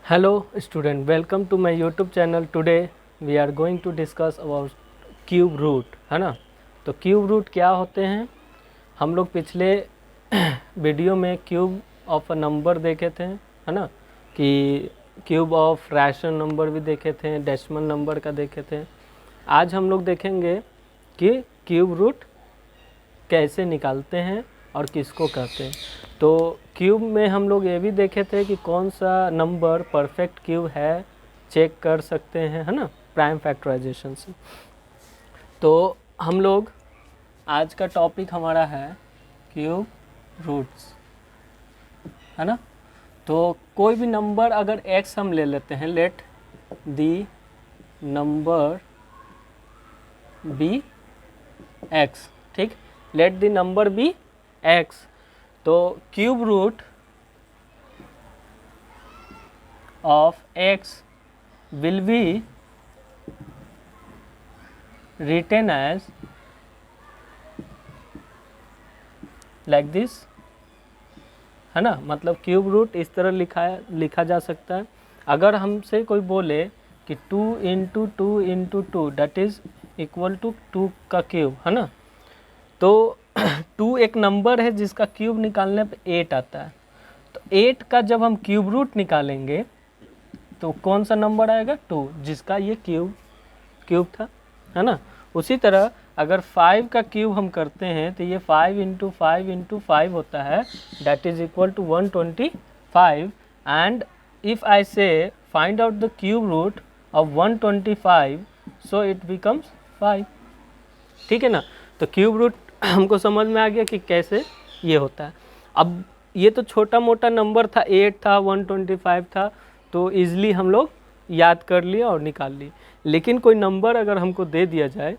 Hello student, welcome to my YouTube channel. Today we are going to discuss about cube root, है ना। तो cube root क्या होते हैं, हम लोग पिछले वीडियो में क्यूब ऑफ अ नंबर देखे थे, है ना, कि क्यूब ऑफ रैशनल नंबर भी देखे थे, डेसिमल नंबर का देखे थे। आज हम लोग देखेंगे कि क्यूब रूट कैसे निकालते हैं और किसको कहते हैं। तो क्यूब में हम लोग ये भी देखे थे कि कौन सा नंबर परफेक्ट क्यूब है, चेक कर सकते हैं, है ना, प्राइम फैक्टराइजेशन से। तो हम लोग आज का टॉपिक हमारा है क्यूब रूट्स, है ना। तो कोई भी नंबर अगर x हम ले लेते हैं, let the number be x, ठीक, let the number be x, तो cube root of x will be written as like this, है ना। मतलब क्यूब रूट इस तरह लिखा जा सकता है। अगर हमसे कोई बोले कि 2 into 2 into 2 that is equal to 2 का क्यूब, है ना। तो 2 एक नंबर है जिसका क्यूब निकालने पे 8 आता है। तो 8 का जब हम क्यूब रूट निकालेंगे तो कौन सा नंबर आएगा, 2, जिसका ये क्यूब था, है ना। उसी तरह अगर 5 का क्यूब हम करते हैं तो ये 5 इंटू 5 इंटू 5 होता है, that is equal to 125। And if I say find out the cube root of 125, so it becomes 5, ठीक है ना। तो क्यूब रूट हमको समझ में आ गया कि कैसे ये होता है। अब ये तो छोटा मोटा नंबर था, 8 था, 125 था, तो ईज़िली हम लोग याद कर लिए और निकाल लिए। लेकिन कोई नंबर अगर हमको दे दिया जाए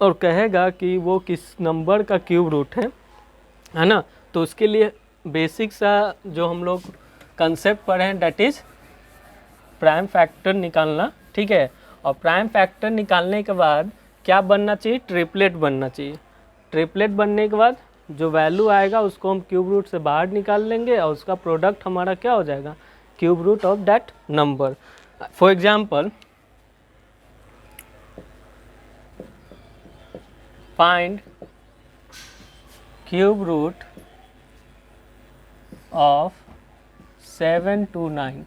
और कहेगा कि वो किस नंबर का क्यूब रूट है ना, तो उसके लिए बेसिक सा जो हम लोग कंसेप्ट पढ़े हैं, डेट इज़ प्राइम फैक्टर निकालना, ठीक है। और प्राइम फैक्टर निकालने के बाद क्या बनना चाहिए, ट्रिपलेट बनना चाहिए। ट्रिपलेट बनने के बाद जो वैल्यू आएगा उसको हम क्यूब रूट से बाहर निकाल लेंगे और उसका प्रोडक्ट हमारा क्या हो जाएगा, cube root of that number. For example, find cube root of 729,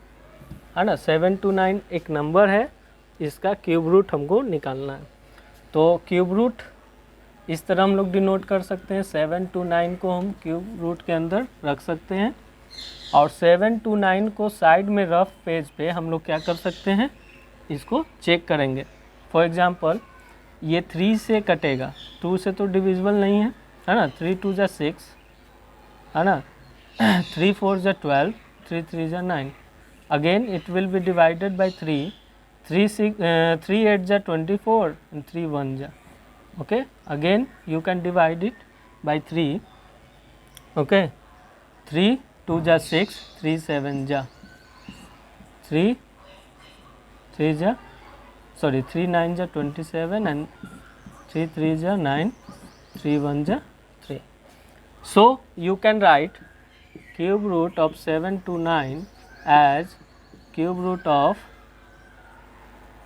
है ना। 729 एक नंबर है, इसका क्यूब रूट हमको निकालना है। तो क्यूब रूट इस तरह हम लोग डिनोट कर सकते हैं, 729 को हम क्यूब रूट के अंदर रख सकते हैं। और 729 को साइड में रफ पेज पे हम लोग क्या कर सकते हैं, इसको चेक करेंगे। फॉर एग्जांपल, ये 3 से कटेगा, 2 से तो डिविजिबल नहीं है ना। 3 2 जा 6, है ना। 3 4 जा 12, 3 3 जा 9। Again it will be divided by 3, 3 8 जा 24 and 3 1 जा, okay. Again you can divide it by 3, okay. 3 2 जा 6, 3 7 जा 3 9 जा 27 and 3 3 जा 9, 3 1 जा 3. So you can write cube root of 729 as cube root of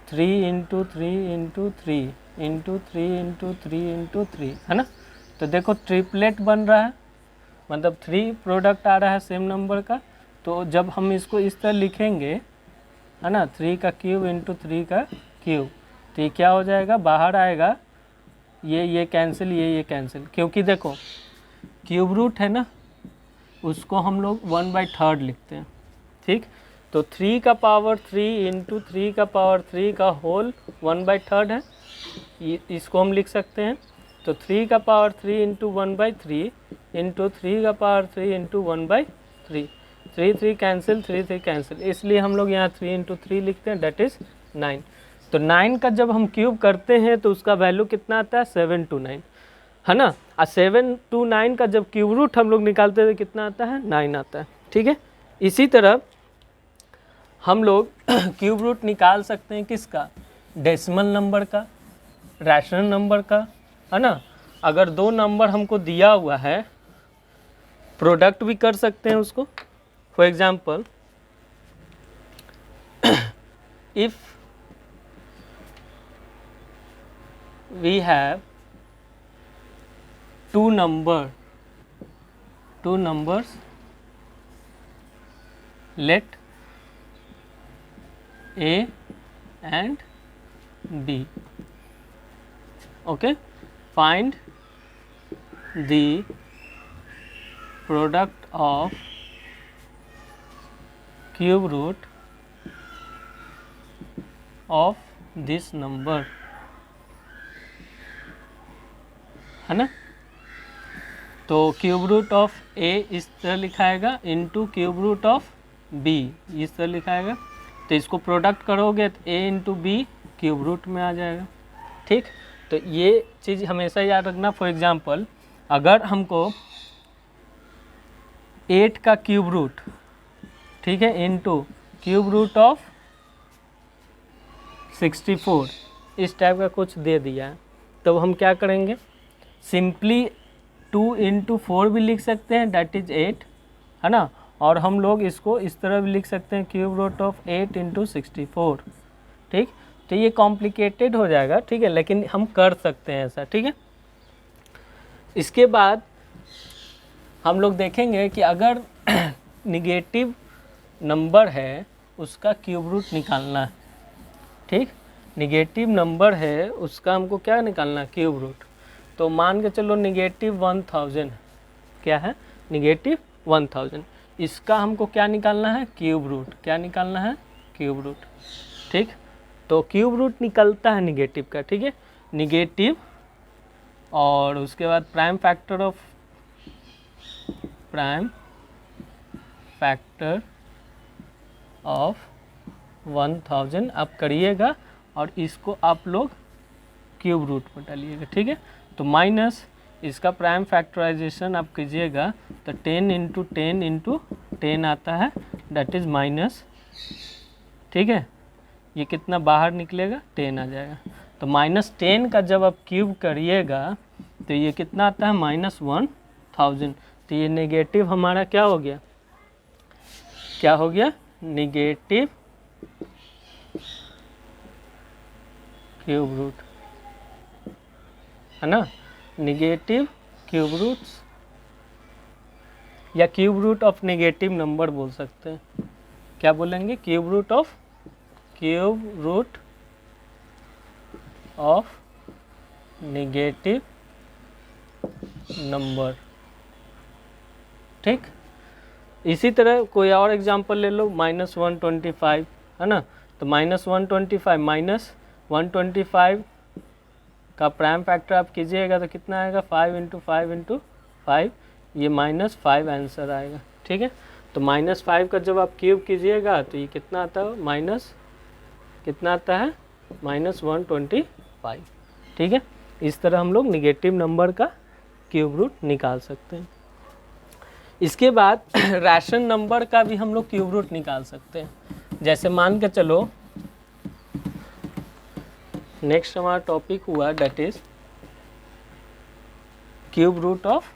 3 into 3 into 3 into 3 into 3 into 3, है ना। तो देखो ट्रिपलेट बन रहा है, मतलब 3 प्रोडक्ट आ रहा है सेम नंबर का। तो जब हम इसको इस तरह लिखेंगे, है ना, 3 का क्यूब इंटू 3 का क्यूब, तो ये क्या हो जाएगा, बाहर आएगा, ये कैंसिल, ये कैंसिल, क्योंकि देखो क्यूब रूट है ना, उसको हम लोग 1/3 लिखते हैं, ठीक। तो 3 का पावर 3 इंटू 3 का पावर 3 का होल 1/3 है, इसको हम लिख सकते हैं। तो 3 का पावर 3 इंटू 1/3 इंटू 3 का पावर 3 इंटू 1/3, 3 3 कैंसिल, 3 3 कैंसिल, इसलिए हम लोग यहाँ 3 इंटू 3 लिखते हैं, डेट इज़ 9। तो 9 का जब हम क्यूब करते हैं तो उसका वैल्यू कितना आता है, 729, है ना। और 729 का जब क्यूब रूट हम लोग निकालते हैं तो कितना आता है, 9 आता है, ठीक है। इसी तरह हम लोग क्यूब रूट निकाल सकते हैं किसका, डेसिमल नंबर का, रैशनल नंबर का, है ना। अगर 2 नंबर हमको दिया हुआ है, प्रोडक्ट भी कर सकते हैं उसको। For example if we have two numbers, let A and B, okay, find the product of cube root of this number, है ना। तो क्यूब रूट ऑफ ए इस तरह लिखाएगा into cube root of B इस तरह लिखाएगा। तो इसको प्रोडक्ट करोगे तो A into B cube root में आ जाएगा, ठीक। तो ये चीज़ हमेशा याद रखना। फॉर एग्जांपल अगर हमको 8 का क्यूब रूट, ठीक है, इंटू क्यूब रूट ऑफ 64 इस टाइप का कुछ दे दिया है, तो हम क्या करेंगे, सिंपली 2 इंटू 4 भी लिख सकते हैं, डैट इज 8, है ना। और हम लोग इसको इस तरह भी लिख सकते हैं, क्यूब रूट ऑफ 8 इंटू 64, ठीक। तो ये कॉम्प्लिकेटेड हो जाएगा, ठीक है, लेकिन हम कर सकते हैं ऐसा, ठीक है। इसके बाद हम लोग देखेंगे कि अगर निगेटिव नंबर है उसका क्यूब रूट निकालना है, ठीक। निगेटिव नंबर है उसका हमको क्या निकालना है, क्यूब रूट। तो मान के चलो निगेटिव 1000, क्या है, निगेटिव 1000, इसका हमको क्या निकालना है, क्यूब रूट। क्या निकालना है, क्यूब रूट, ठीक। तो क्यूब रूट निकलता है निगेटिव का, ठीक है, निगेटिव, और उसके बाद प्राइम फैक्टर ऑफ 1000 आप करिएगा और इसको आप लोग क्यूब रूट में डालिएगा, ठीक है। तो माइनस इसका प्राइम फैक्टराइजेशन आप कीजिएगा तो 10 इंटू 10 इंटू 10 आता है, डेट इज़ माइनस, ठीक है। ये कितना बाहर निकलेगा, 10 आ जाएगा। तो -10 का जब आप क्यूब करिएगा तो ये कितना आता है, -1000। तो ये नेगेटिव हमारा क्या हो गया, क्या हो गया, नेगेटिव क्यूब रूट, है ना। नेगेटिव क्यूब रूट्स या cube root of negative number बोल सकते हैं। क्या बोलेंगे, cube root of negative number, ठीक। इसी तरह कोई और एग्जांपल ले लो, -125, है ना। तो -125 -125 का प्राइम फैक्टर आप कीजिएगा तो कितना आएगा, 5 इंटू 5 इंटू 5, ये -5 आंसर आएगा, ठीक है। तो -5 का जब आप क्यूब कीजिएगा तो ये कितना आता है, माइनस कितना आता है, -125, ठीक है। इस तरह हम लोग निगेटिव नंबर का क्यूब रूट निकाल सकते हैं। इसके बाद रैशन नंबर का भी हम लोग क्यूब रूट निकाल सकते हैं। जैसे मान के चलो नेक्स्ट हमारा टॉपिक हुआ that is cube root of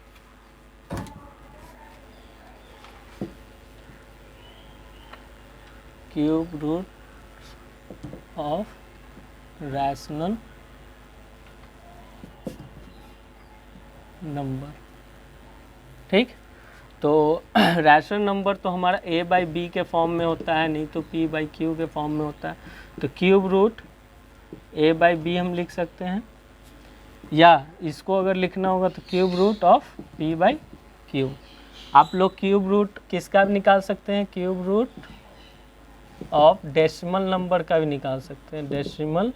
rational number, ठीक। तो रैशनल नंबर तो हमारा a/b के फॉर्म में होता है, नहीं तो p/q के फॉर्म में होता है। तो क्यूब रूट a/b हम लिख सकते हैं, या इसको अगर लिखना होगा तो क्यूब रूट ऑफ p/q। आप लोग क्यूब रूट किसका भी निकाल सकते हैं, cube root of decimal number का भी निकाल सकते हैं, डेसिमल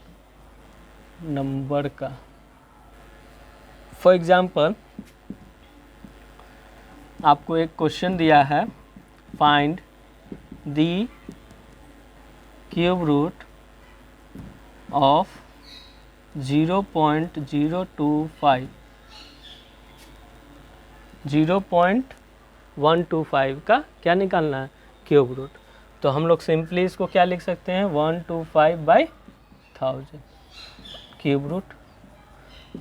नंबर का। फॉर एग्जांपल आपको एक क्वेश्चन दिया है, find the cube root of 0.025 0.125 का क्या निकालना है, क्यूब रूट। तो हम लोग सिंपली इसको क्या लिख सकते हैं, 125/1000 क्यूब रूट।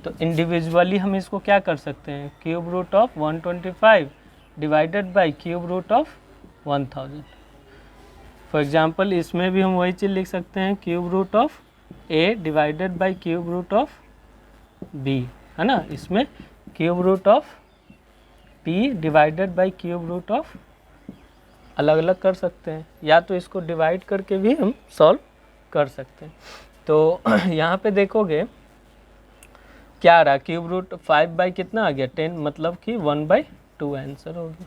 तो इंडिविजुअली हम इसको क्या कर सकते हैं, cube root of 125 divided by cube root of 1000। For example इसमें भी हम वही चीज़ लिख सकते हैं, cube root of a divided by cube root of b, है ना। इसमें cube root of p divided by cube root of, अलग अलग कर सकते हैं, या तो इसको डिवाइड करके भी हम सॉल्व कर सकते हैं। तो यहाँ पे देखोगे क्या आ रहा, क्यूब रूट 5 बाई कितना आ गया 10, मतलब कि 1/2 आंसर हो गया।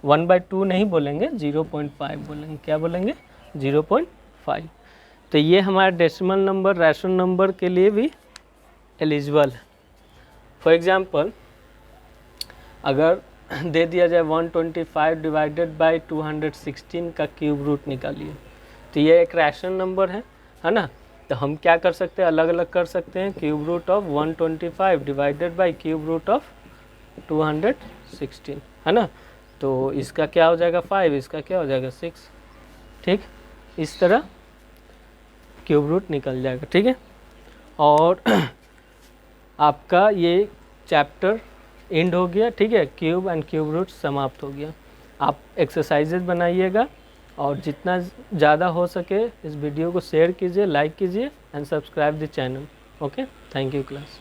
1/2 नहीं बोलेंगे, 0.5 बोलेंगे। क्या बोलेंगे? 0.5। तो ये हमारा डेसिमल नंबर, रैशनल नंबर के लिए भी एलिजिबल है। फॉर एग्जांपल अगर दे दिया जाए 125 डिवाइडेड बाय 216 का क्यूब रूट निकालिए, तो ये एक रैशनल नंबर है ना। तो हम क्या कर सकते हैं, अलग अलग कर सकते हैं। Cube root of 125 divided by cube root of 216, है ना। तो इसका क्या हो जाएगा 5, इसका क्या हो जाएगा 6। ठीक, इस तरह क्यूब रूट निकल जाएगा। ठीक है, और आपका ये चैप्टर एंड हो गया। ठीक है, क्यूब एंड क्यूब रूट समाप्त हो गया। आप एक्सरसाइजेज बनाइएगा और जितना ज़्यादा हो सके इस वीडियो को शेयर कीजिए, लाइक कीजिए and subscribe the channel. Okay, thank you class.